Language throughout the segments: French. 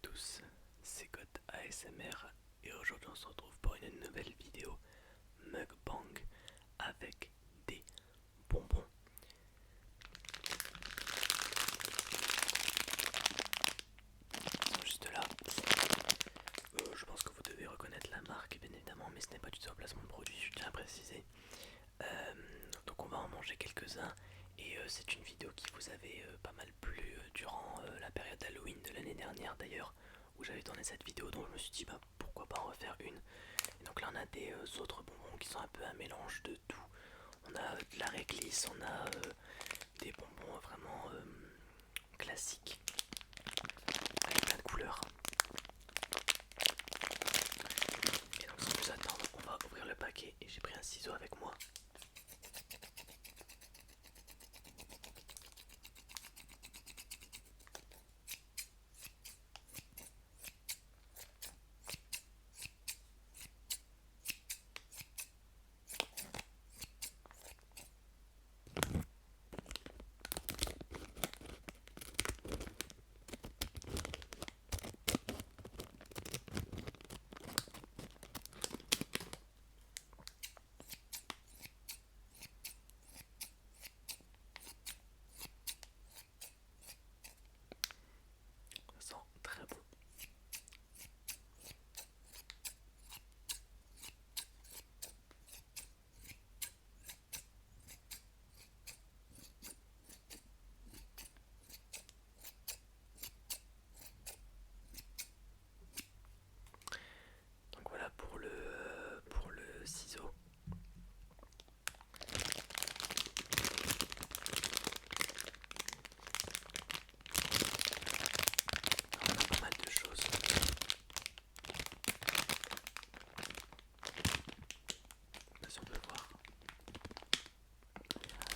tous, c'est God ASMR et aujourd'hui on se retrouve pour une nouvelle vidéo mukbang avec des bonbons. Ils sont juste là. Je pense que vous devez reconnaître la marque bien évidemment, mais ce n'est pas du tout un placement de produit, je tiens à préciser. Donc on va en manger quelques-uns et c'est une vidéo qui vous avait pas mal plu durant la période Halloween de l'année dernière d'ailleurs, où j'avais tourné cette vidéo, donc je me suis dit bah pourquoi pas en refaire une. Et donc là on a des autres bonbons qui sont un peu un mélange de tout. On a de la réglisse, on a des bonbons vraiment classiques avec plein de couleurs. Et donc sans plus attendre, on va ouvrir le paquet et j'ai pris un ciseau avec moi. Ça sent très bon. Donc voilà pour le ciseau. On a pas mal de choses. Si on peut voir,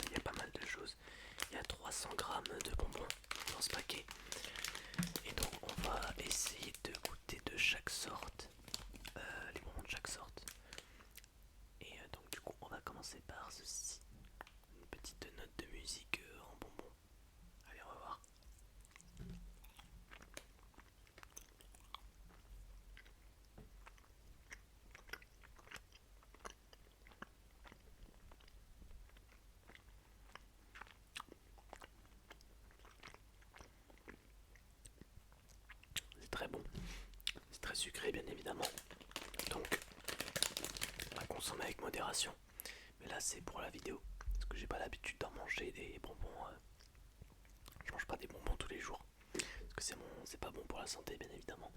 il y a pas mal de choses. Il y a 300 grammes de bonbons dans ce paquet. Et donc on va essayer de goûter de chaque sorte, les bonbons de chaque sorte. Et donc du coup on va commencer par ceci. Une petite note de musique en bonbons. Allez, on va voir. C'est très bon. C'est très sucré bien évidemment. Donc à consommer avec modération. Mais là c'est pour la vidéo. Parce que j'ai pas l'habitude d'en manger des bonbons. Je mange pas des bonbons tous les jours. Parce que c'est pas bon pour la santé bien évidemment.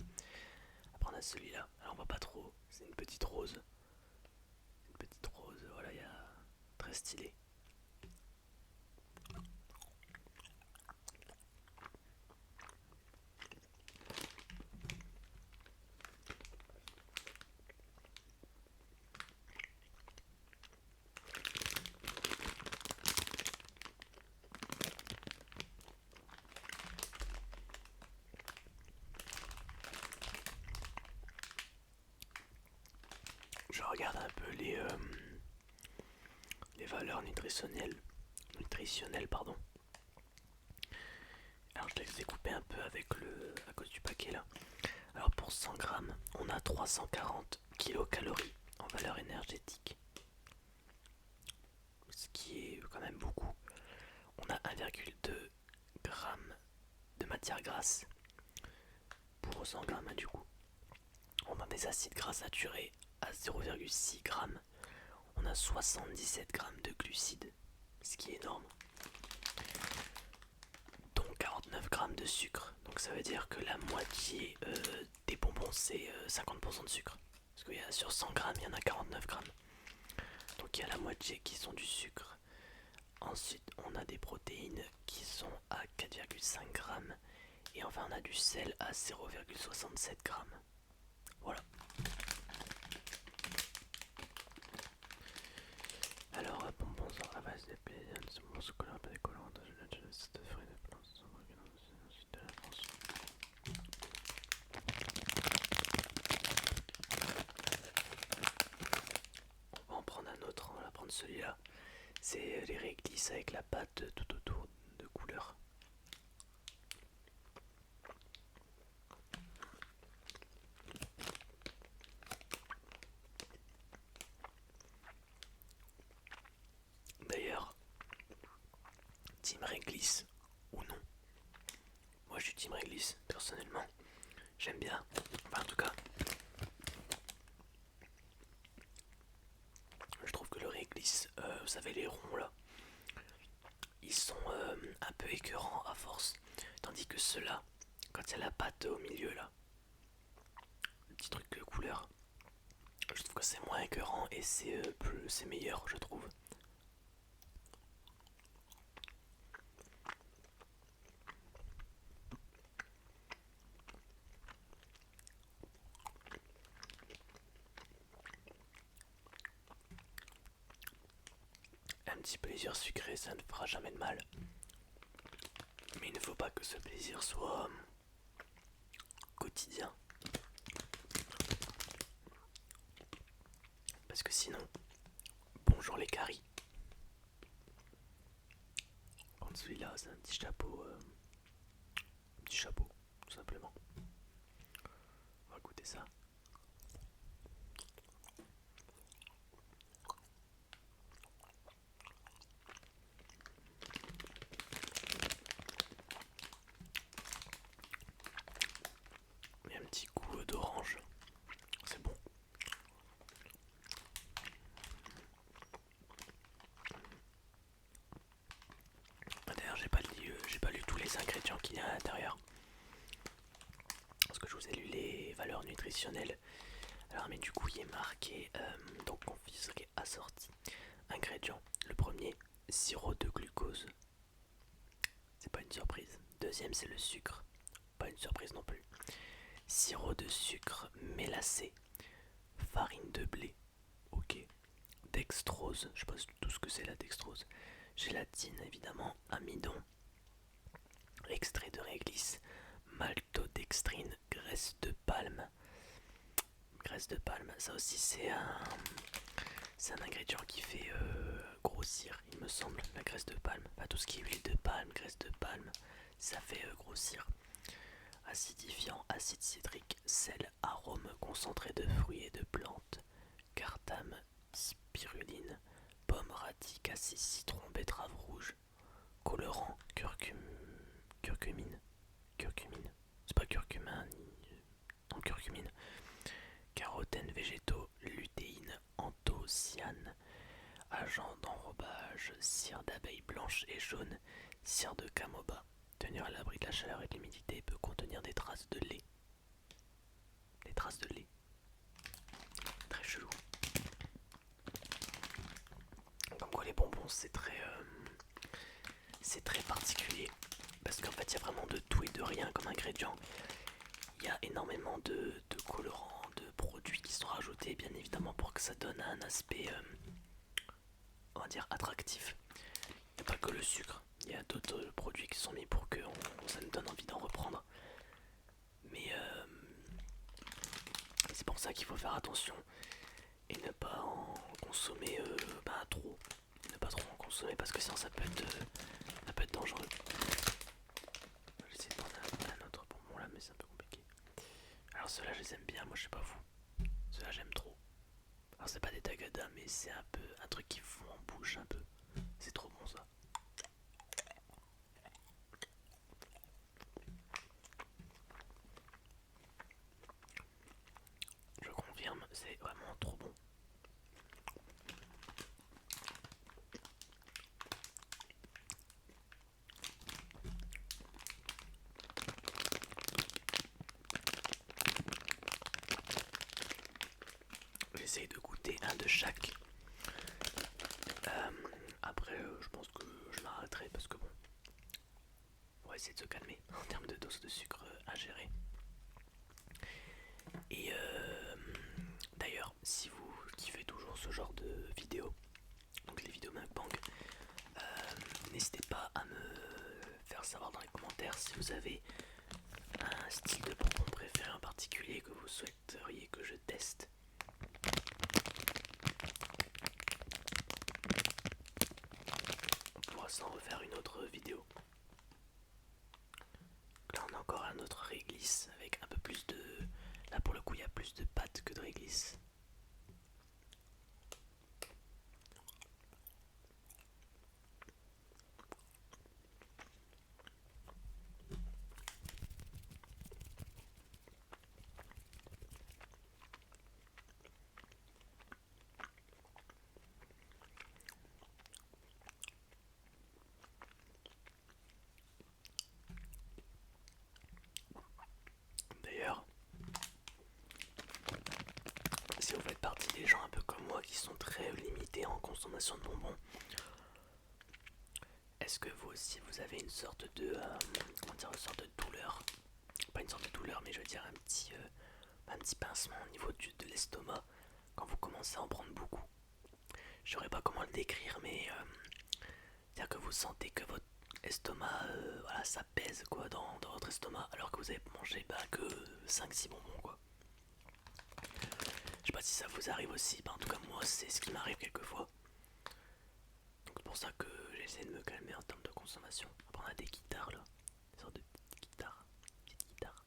Après on a celui-là. Alors on voit pas trop. C'est une petite rose. Une petite rose, voilà, il y a très stylé. Je regarde un peu les valeurs nutritionnelles pardon. Alors je les ai coupées un peu à cause du paquet là. Alors pour 100 grammes, on a 340 kilocalories en valeur énergétique. Ce qui est quand même beaucoup. On a 1,2 grammes de matière grasse pour 100 grammes du coup. On a des acides gras saturés à 0,6 grammes. On a 77 grammes de glucides, ce qui est énorme. Dont 49 grammes de sucre. Donc ça veut dire que la moitié des bonbons c'est 50% de sucre. Parce qu'il y a sur 100 grammes, il y en a 49 grammes. Donc il y a la moitié qui sont du sucre. Ensuite, on a des protéines qui sont à 4,5 grammes. Et enfin, on a du sel à 0,67 grammes. Voilà. Alors, bonbons à base de pédales, bonbons scolaires, pas des collants, de fruits de plantes, ensuite de la France. On va en prendre un autre, on va prendre celui-là. C'est les réglisses avec la pâte tout autour de couleur. team réglisse ou non. Moi je suis team réglisse personnellement. J'aime bien. Enfin, en tout cas, je trouve que le réglisse, vous savez les ronds là, ils sont un peu écœurants à force. Tandis que ceux-là, quand il y a la pâte au milieu là, le petit truc de couleur, je trouve que c'est moins écœurant et c'est meilleur je trouve. Un petit plaisir sucré, ça ne fera jamais de mal. Mais il ne faut pas que ce plaisir soit quotidien. Parce que sinon, bonjour les caries. Quand celui-là, c'est un petit chapeau, tout simplement. On va goûter ça. Il y a un petit goût d'orange. C'est bon. D'ailleurs, j'ai pas lu tous les ingrédients qu'il y a à l'intérieur. Parce que je vous ai lu les valeurs nutritionnelles. Alors, mais du coup, il est marqué donc confiserie assortie. Ingrédients. Le premier, sirop de glucose. C'est pas une surprise. Deuxième, c'est le sucre. Pas une surprise non plus. Sirop de sucre mélacé. Farine de blé. Ok. Dextrose. Je sais pas tout ce que c'est la dextrose. Gélatine évidemment. Amidon. Extrait de réglisse. Maltodextrine. Graisse de palme. Graisse de palme. Ça aussi c'est un ingrédient qui fait grossir, il me semble, la graisse de palme. Enfin, tout ce qui est huile de palme, graisse de palme, ça fait grossir. Acidifiant, acide citrique, sel, arôme concentré de fruits et de plantes, cartame, spiruline, pomme, radis, cassis, citron, betterave rouge, colorant, curcumine, c'est pas curcumin ni non curcumine, carotène végétaux, lutéine, anthocyane, agent d'enrobage, cire d'abeille blanche et jaune, cire de camoba. Tenir à l'abri de la chaleur et de l'humidité, peut contenir des traces de lait. Des traces de lait. Très chelou. Comme quoi les bonbons c'est très particulier. Parce qu'en fait il y a vraiment de tout et de rien comme ingrédient. Il y a énormément de colorants, de produits qui sont rajoutés bien évidemment pour que ça donne un aspect on va dire attractif. Il n'y a pas que le sucre, il y a d'autres produits qui sont mis pour que ça nous donne envie d'en reprendre. Mais c'est pour ça qu'il faut faire attention et ne pas en consommer trop. Ne pas trop en consommer parce que sinon ça peut être dangereux. Je vais essayer de prendre un autre bonbon là mais c'est un peu compliqué. Alors ceux-là je les aime bien, moi je sais pas vous. Ceux-là j'aime trop. Alors c'est pas des tagada mais c'est un peu un truc qui fond en bouche un peu. C'est trop bon ça. Je confirme, c'est vraiment trop bon. J'essaye de goûter un de chaque. Après, je pense que je m'arrêterai parce que bon, on va essayer de se calmer en termes de dose de sucre à gérer. Et d'ailleurs, si vous kiffez toujours ce genre de vidéos, donc les vidéos mukbang, n'hésitez pas à me faire savoir dans les commentaires si vous avez un style de bonbon préféré en particulier que vous souhaiteriez que je teste. On pourra s'en refaire une autre vidéo. Là on a encore un autre réglisse avec un peu plus de... Là pour le coup il y a plus de pâte que de réglisse. crois qu'ils sont très limités en consommation de bonbons. Est-ce que vous aussi vous avez une sorte de comment dire, une sorte de douleur, pas une sorte de douleur mais je veux dire un petit pincement au niveau de l'estomac quand vous commencez à en prendre beaucoup? Je saurais pas comment le décrire mais c'est-à-dire que vous sentez que votre estomac, voilà, ça pèse quoi dans votre estomac alors que vous avez mangé que 5-6 bonbons quoi. Je sais pas si ça vous arrive aussi, en tout cas moi c'est ce qui m'arrive quelquefois. Donc c'est pour ça que j'essaie de me calmer en termes de consommation. Après on a des guitares là, des sortes de petites guitares, petites guitares.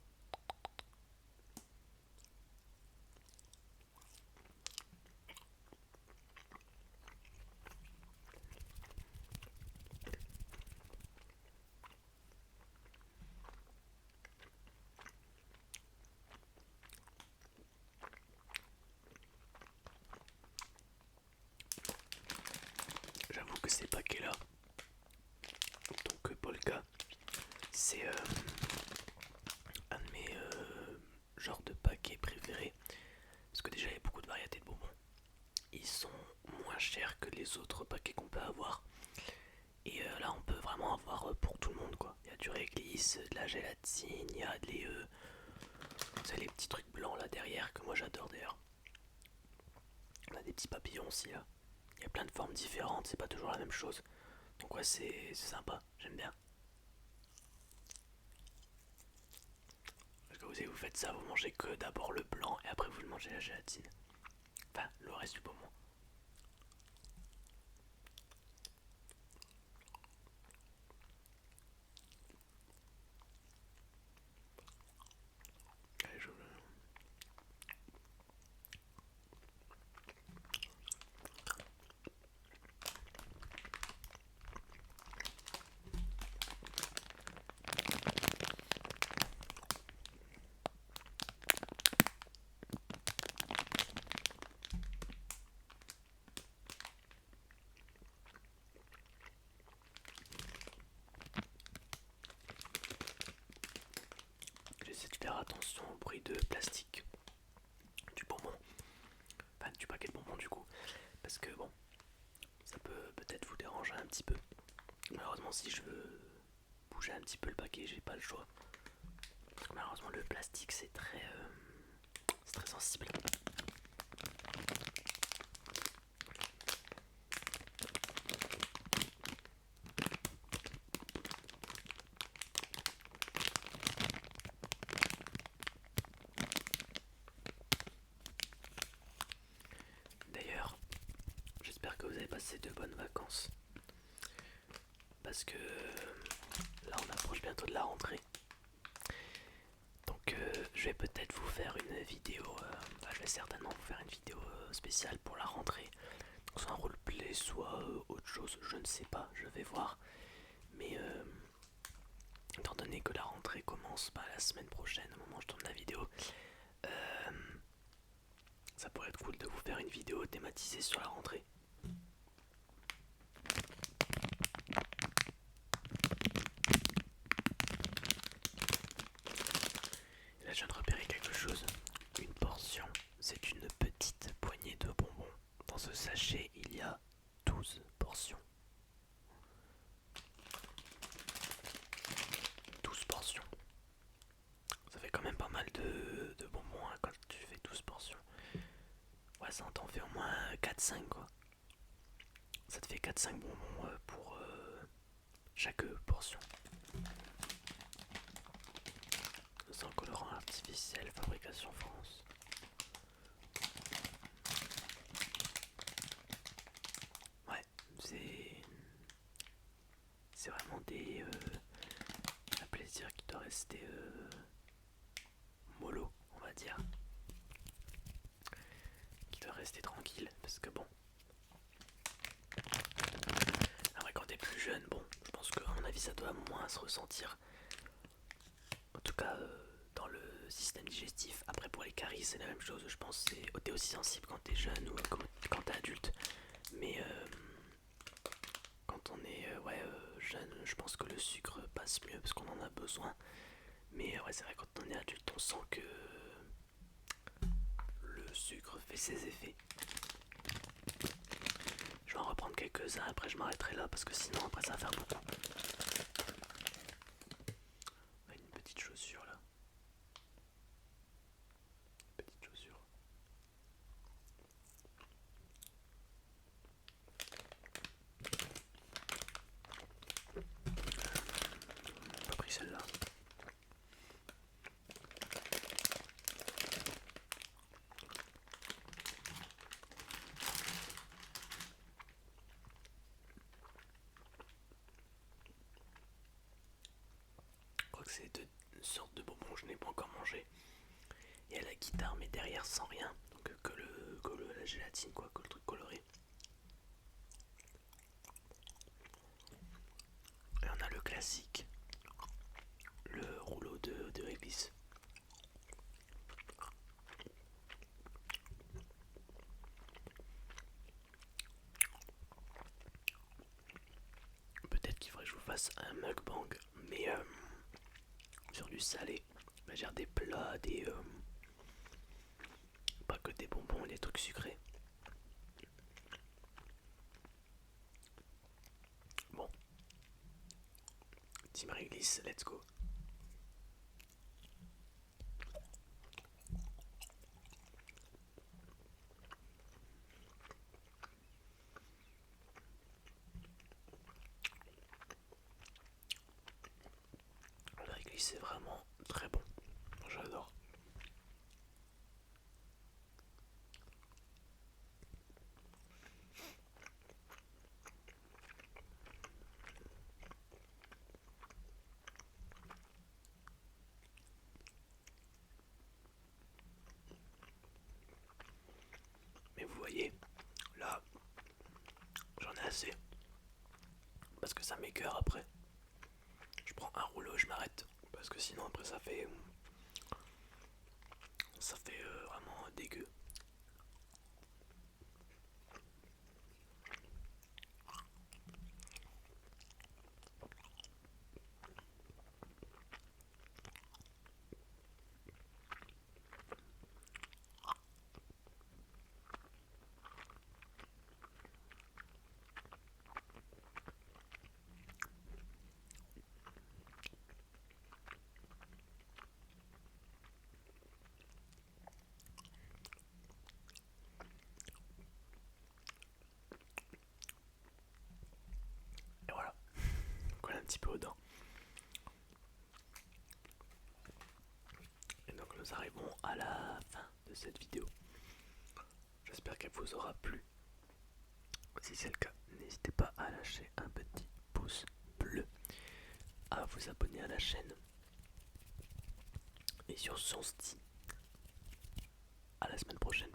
J'avoue que ces paquets là, donc Polka, c'est un de mes genres de paquets préférés. Parce que déjà il y a beaucoup de variétés de bonbons. Ils sont moins chers que les autres paquets qu'on peut avoir. Et là on peut vraiment avoir pour tout le monde quoi. Il y a du réglisse, de la gélatine, il y a les petits trucs blancs là derrière que moi j'adore d'ailleurs. On a des petits papillons aussi là. Il y a plein de formes différentes, c'est pas toujours la même chose. Donc ouais c'est sympa, j'aime bien. Parce que vous faites ça, vous mangez que d'abord le blanc et après vous mangez la gélatine. Enfin le reste du bonbon. Allez, j'essaie de faire attention au bruit de plastique du bonbon, enfin du paquet de bonbons du coup, parce que bon, ça peut peut-être vous déranger un petit peu. Malheureusement si je veux bouger un petit peu le paquet, j'ai pas le choix. Parce que malheureusement le plastique c'est très sensible. D'ailleurs, j'espère que vous avez passé de bonnes vacances. Parce que là on approche bientôt de la rentrée. Donc je vais peut-être vous faire une vidéo, je vais certainement vous faire une vidéo spéciale pour la rentrée. Donc soit un roleplay, soit autre chose, je ne sais pas, je vais voir. Mais étant donné que la rentrée commence la semaine prochaine, au moment où je tourne la vidéo, euh, ça pourrait être cool de vous faire une vidéo thématisée sur la rentrée. Et là je viens de repérer quelque chose. Une portion, c'est une petite poignée de bonbons. Dans ce sachet, il y a 12 portions. 12 portions. Ça fait quand même pas mal de bonbons quand tu fais 12 portions. Ouais, ça en t'en fait au moins 4-5 quoi. Ça te fait 4-5 bonbons pour chaque portion. Sans colorant artificiel, fabrication France. Ouais, c'est vraiment un plaisir qui doit rester mollo, on va dire. Qui doit rester tranquille, parce que bon. Après quand t'es plus jeune, bon, je pense qu'à mon avis ça doit moins se ressentir. En tout cas dans le système digestif. Après pour les caries c'est la même chose, je pense que t'es aussi sensible quand t'es jeune ou quand t'es adulte. Mais quand on est jeune, je pense que le sucre passe mieux parce qu'on en a besoin. Mais ouais c'est vrai quand on est adulte on sent que le sucre fait ses effets. vais en reprendre quelques-uns, après je m'arrêterai là parce que sinon après ça va faire beaucoup. Une petite chaussure là. Petite chaussure. J'ai pas pris celle-là. Je crois que c'est deux sortes de bonbons, je n'ai pas encore mangé. Il y a la guitare mais derrière sans rien, donc la gélatine quoi, que le truc coloré. Et on a le classique, le rouleau de réglisse. Peut-être qu'il faudrait que je vous fasse un mukbang, mais sur du salé. J'ai des plats, pas que des bonbons et des trucs sucrés. Bon, Team Réglisse, let's go. La réglisse c'est vraiment très bon, j'adore. Mais vous voyez, là, j'en ai assez. Parce que ça m'écœure après. Je prends un rouleau, je m'arrête. Parce que sinon après ça fait... vraiment dégueu. Et voilà, colle un petit peu aux dents. Et donc nous arrivons à la fin de cette vidéo. J'espère qu'elle vous aura plu. Si c'est le cas, n'hésitez pas à lâcher un petit pouce bleu, à vous abonner à la chaîne. Et sur ce, on se dit à la semaine prochaine